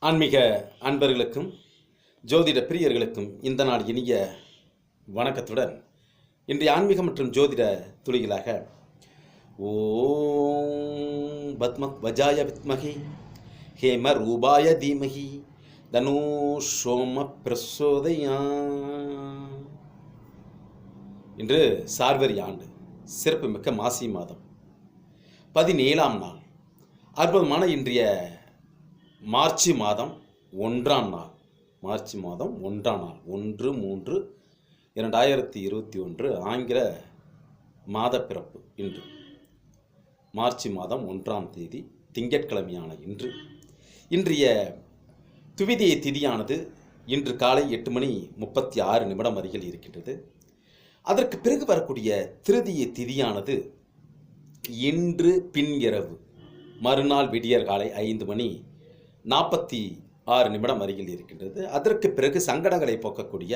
ஆன்மீக அன்பர்களுக்கும் ஜோதிட பிரியர்களுக்கும் இந்த நாள் இனிய வணக்கத்துடன் இன்றைய ஆன்மீகம் மற்றும் ஜோதிட துளிகளாக ஓம் பத்ம வஜாய வித்மகி ஹேம ரூபாய தீமகி தனு சோம பிரசோதயா. இன்று சார்வரி ஆண்டு சிறப்புமிக்க மாசி மாதம் 17ஆம் நாள். அற்புதமான இன்றைய மார்ச் மாதம் 1ஆம் நாள். 1/3/2021 ஆங்கில மாத பிறப்பு. இன்று மார்ச் மாதம் 1ஆம் தேதி திங்கட்கிழமையான இன்றைய துவிதியை திதியானது இன்று காலை 8:36 அருகில் இருக்கின்றது. அதற்கு பிறகு வரக்கூடிய திருதியை திதியானது இன்று பின் இரவு மறுநாள் விடியற் காலை 5:46 அருகில் இருக்கின்றது. அதற்கு பிறகு சங்கடங்களை போக்கக்கூடிய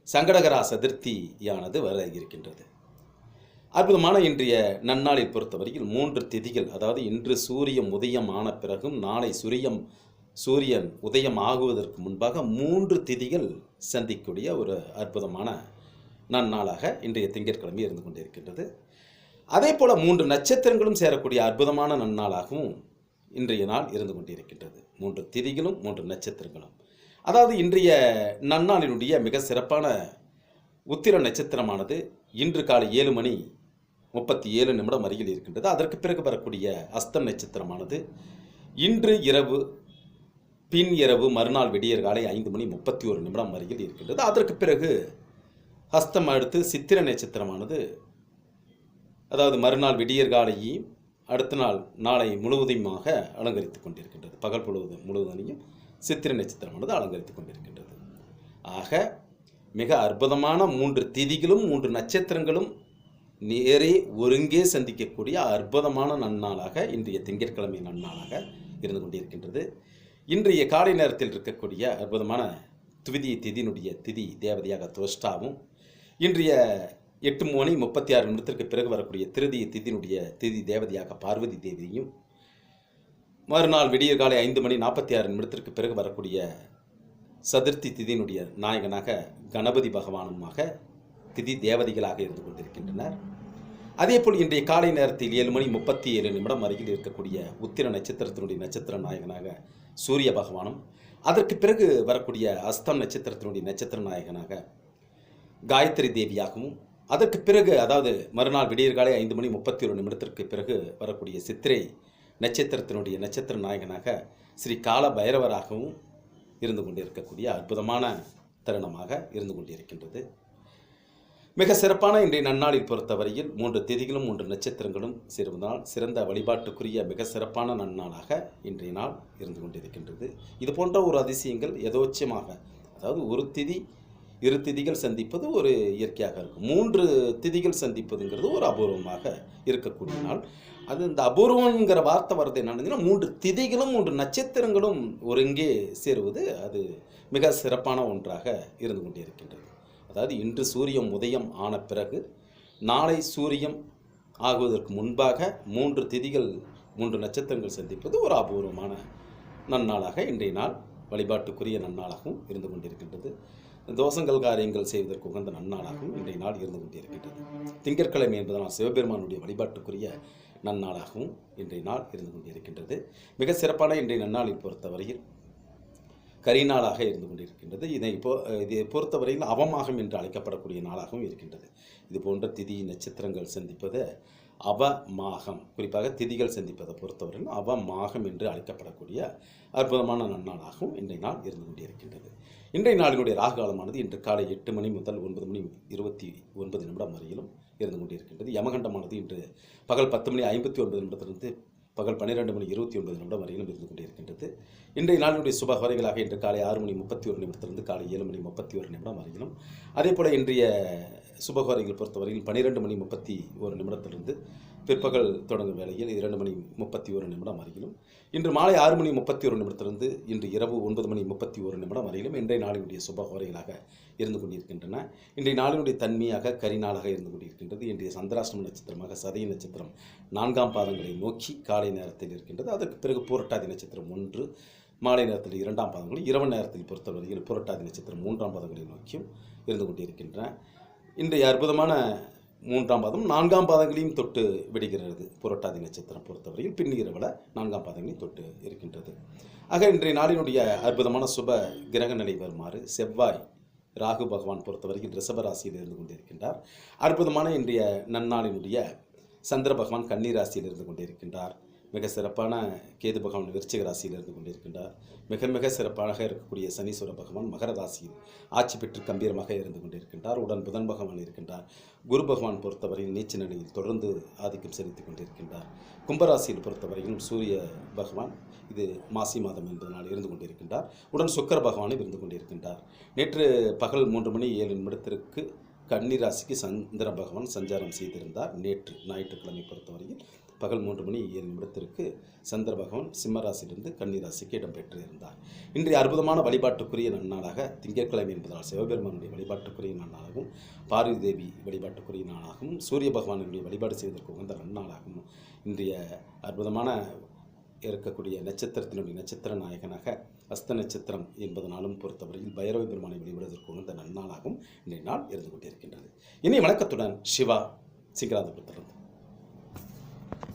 சங்கடகரா சதுர்த்தியானது வர இருக்கின்றது. அற்புதமான இன்றைய நன்னாளில் பொறுத்தவரையில் 3 திதிகள், அதாவது இன்று சூரியன் உதயம் ஆன பிறகும் நாளை சூரியன் உதயம் ஆகுவதற்கு முன்பாக 3 திதிகள் சந்திக்கக்கூடிய ஒரு அற்புதமான நன்னாளாக இன்றைய திங்கட்கிழமை இருந்து கொண்டிருக்கின்றது. அதே போல் 3 நட்சத்திரங்களும் சேரக்கூடிய அற்புதமான நன்னாளாகவும் இன்றைய நாள் இருந்து கொண்டிருக்கின்றது. 3 திதிகளும் 3 நட்சத்திரங்களும், அதாவது இன்றைய நன்னாளினுடைய மிக சிறப்பான உத்திர நட்சத்திரமானது இன்று காலை 7:37 அருகில் இருக்கின்றது. அதற்கு பிறகு வரக்கூடிய அஸ்தம் நட்சத்திரமானது இன்று இரவு பின் இரவு மறுநாள் விடியற் காலை 5:31 அருகில் இருக்கின்றது. அதற்கு பிறகு ஹஸ்தம் அடுத்து சித்திர நட்சத்திரமானது, அதாவது மறுநாள் விடியற் காலையும் அடுத்த நாளை முழுவதுமாக அலங்கரித்துக் கொண்டிருக்கின்றது. பகல் முழுவதையும் சித்திர நட்சத்திரமானது அலங்கரித்துக் கொண்டிருக்கின்றது. ஆக மிக அற்புதமான 3 திதிகளும் 3 நட்சத்திரங்களும் நேரே ஒருங்கே சந்திக்கக்கூடிய அற்புதமான நன்னாளாக இன்றைய திங்கட்கிழமை நன்னாளாக இருந்து கொண்டிருக்கின்றது. இன்றைய காலை நேரத்தில் இருக்கக்கூடிய அற்புதமான துவிதியை திதியினுடைய திதி தேவதையாக துவஷ்டாவும், இன்றைய 8:36 பிறகு வரக்கூடிய திருதியை திதியினுடைய திதி தேவதையாக பார்வதி தேவியும், மறுநாள் விடியற் காலை 5:46 பிறகு வரக்கூடிய சதுர்த்தி திதியினுடைய நாயகனாக கணபதி பகவானுமாக திதி தேவதைகளாக இருந்து கொண்டிருக்கின்றனர். அதேபோல் இன்றைய காலை நேரத்தில் 7:37 அருகில் இருக்கக்கூடிய உத்திர நட்சத்திரத்தினுடைய நட்சத்திர நாயகனாக சூரிய பகவானும், அதற்கு பிறகு வரக்கூடிய அஸ்தம் நட்சத்திரத்தினுடைய நட்சத்திர நாயகனாக காயத்ரி தேவியாகவும், அதற்கு பிறகு அதாவது மறுநாள் விடியற் காலை 5:31 பிறகு வரக்கூடிய சித்திரை நட்சத்திரத்தினுடைய நட்சத்திர நாயகனாக ஸ்ரீ கால பைரவராகவும் இருந்து கொண்டிருக்கக்கூடிய அற்புதமான தருணமாக இருந்து கொண்டிருக்கின்றது. மிக சிறப்பான இன்றைய நன்னாளில் பொறுத்தவரையில் 3 திதிகளும் 3 நட்சத்திரங்களும் சேருவதால் சிறந்த வழிபாட்டுக்குரிய மிக சிறப்பான நன்னாளாக இன்றைய நாள் இருந்து கொண்டிருக்கின்றது. இது போன்ற ஒரு அதிசயங்கள் எதோச்சமாக, அதாவது ஒரு திதி 2 திதிகள் சந்திப்பது ஒரு இயற்கையாக இருக்கும். 3 திதிகள் சந்திப்பதுங்கிறது ஒரு அபூர்வமாக இருக்கக்கூடிய நாள். அது இந்த அபூர்வங்கிற வார்த்தை வர்றது என்னன்னா, 3 திதிகளும் 3 நட்சத்திரங்களும் ஒருங்கே சேருவது அது மிக சிறப்பான ஒன்றாக இருந்து கொண்டிருக்கின்றது. அதாவது இன்று சூரியன் உதயம் ஆன பிறகு நாளை சூரியன் ஆகுவதற்கு முன்பாக 3 திதிகள் 3 நட்சத்திரங்கள் சந்திப்பது ஒரு அபூர்வமான நன்னாளாக இன்றைய நாள் வழிபாட்டுக்குரிய நன்னாளாகவும் இருந்து கொண்டிருக்கின்றது. தோஷங்கள் காரியங்கள் செய்வதற்கு உகந்த நன்னாளாகவும் இன்றைய நாள் இருந்து கொண்டிருக்கின்றது. திங்கட்கிழமை என்பதனால் சிவபெருமானுடைய வழிபாட்டுக்குரிய நன்னாளாகவும் இன்றைய நாள் இருந்து கொண்டிருக்கின்றது. மிக சிறப்பான இன்றைய நன்னாளில் பொறுத்தவரையில் கரிநாளாக இருந்து கொண்டிருக்கின்றது. இதை பொறுத்தவரையில் அவமாகம் என்று அழைக்கப்படக்கூடிய நாளாகவும் இருக்கின்றது. இது போன்ற திதி நட்சத்திரங்கள் சந்திப்பது அவமாகம், குறிப்பாக திதிகள் சந்திப்பதை பொறுத்தவரையில் அவமாகம் என்று அழைக்கப்படக்கூடிய அற்புதமான நன்னாளாகவும் இன்றைய நாள் இருந்து கொண்டிருக்கின்றது. இன்றைய நாளினுடைய ராகு காலமானது இன்று காலை 8 மணி முதல் 9:29 வரையிலும் இருந்து கொண்டிருக்கின்றது. யமகண்டமானது இன்று பகல் 10:59 பகல் 12:29 வரையிலும் இருந்து கொண்டிருக்கின்றது. இன்றைய நாளினுடைய சுப வரைகளாக இன்று காலை 6:31 காலை 7:31 வரையிலும், அதே போல் இன்றைய சுபகோரைகள் பொறுத்தவரையில் 12:31 பிற்பகல் தொடங்கும் வேளையில் 2:31 வரையிலும், இன்று மாலை 6:31 இன்று இரவு 9:31 வரையிலும் இன்றைய நாளினுடைய சுபகோரைகளாக இருந்து கொண்டிருக்கின்றன. இன்றைய நாளினுடைய தன்மையாக கரிநாளாக இருந்து கொண்டிருக்கின்றது. இன்றைய சந்திராஷ்டம நட்சத்திரமாக சதய நட்சத்திரம் 4ஆம் பாதங்களை நோக்கி காலை நேரத்தில் இருக்கின்றது. அதற்கு பிறகு பூரட்டாதி நட்சத்திரம் 1, மாலை நேரத்தில் 2ஆம் பாதங்களும், இரவு நேரத்தில் பொறுத்தவரையில் புரட்டாதி நட்சத்திரம் 3ஆம் பாதங்களை நோக்கியும் இருந்து கொண்டிருக்கின்றன. இன்றைய அற்புதமான 3ஆம் பாதம் 4ஆம் பாதங்களையும் தொட்டு விடுகிறது. புரட்டாதி நட்சத்திரம் பொறுத்தவரையில் பின்னிரவில் 4ஆம் பாதங்களையும் தொட்டு இருக்கின்றது. ஆக இன்றைய நாளினுடைய அற்புதமான சுப கிரக நிலை வருமாறு செவ்வாய் ராகு பகவான் பொறுத்தவரையில் ரிஷப ராசியில் இருந்து கொண்டிருக்கின்றார். அற்புதமான இன்றைய நன்னாளினுடைய சந்திர பகவான் கன்னி ராசியில் இருந்து கொண்டிருக்கின்றார். மிக சிறப்பான கேது பகவான் விருச்சிக ராசியில் இருந்து கொண்டிருக்கின்றார். மிக மிக சிறப்பாக இருக்கக்கூடிய சனீஸ்வர பகவான் மகர ராசியில் ஆட்சி பெற்று கம்பீரமாக இருந்து கொண்டிருக்கின்றார். உடன் புதன் பகவான் இருக்கின்றார். குரு பகவான் பொறுத்தவரையில் நீச்ச நிலையில் தொடர்ந்து ஆதிக்கம் செலுத்திக் கொண்டிருக்கின்றார். கும்பராசியில் பொறுத்தவரையிலும் சூரிய பகவான் இது மாசி மாதம் என்பதனால் இருந்து கொண்டிருக்கின்றார். உடன் சுக்கிர பகவானும் இருந்து கொண்டிருக்கின்றார். நேற்று பகல் 3:07 கன்னி ராசிக்கு சந்திர பகவான் சஞ்சாரம் செய்திருந்தார். நேற்று ஞாயிற்றுக்கிழமை பொறுத்தவரையில் பகல் 3:07 சந்திர பகவான் சிம்ம ராசியிலிருந்து கன்னி ராசிக்கு இடம்பெற்று இருந்தார். இன்றைய அற்புதமான வழிபாட்டுக்குரிய நன்னாளாக திங்கட்கிழமை என்பதால் சிவபெருமானுடைய வழிபாட்டுக்குரிய நன்னாளாகவும், பார்வதி தேவி வழிபாட்டுக்குரிய நாளாகவும், சூரிய பகவானுடைய வழிபாடு செய்வதற்கு உகந்த நன்னாளாகவும் இன்றைய அற்புதமான இருக்கக்கூடிய நட்சத்திரத்தினுடைய நட்சத்திர நாயகனாக அஸ்த நட்சத்திரம் என்பதனாலும் பொறுத்தவரையில் பைரவ பெருமானை வழிபடுவதற்கு உகந்த நன்னாளாகவும் இன்றைய நாள் இருந்து கொண்டிருக்கின்றது. இனி வணக்கத்துடன் சிவா சிங்கராஜபுரத்திலிருந்து.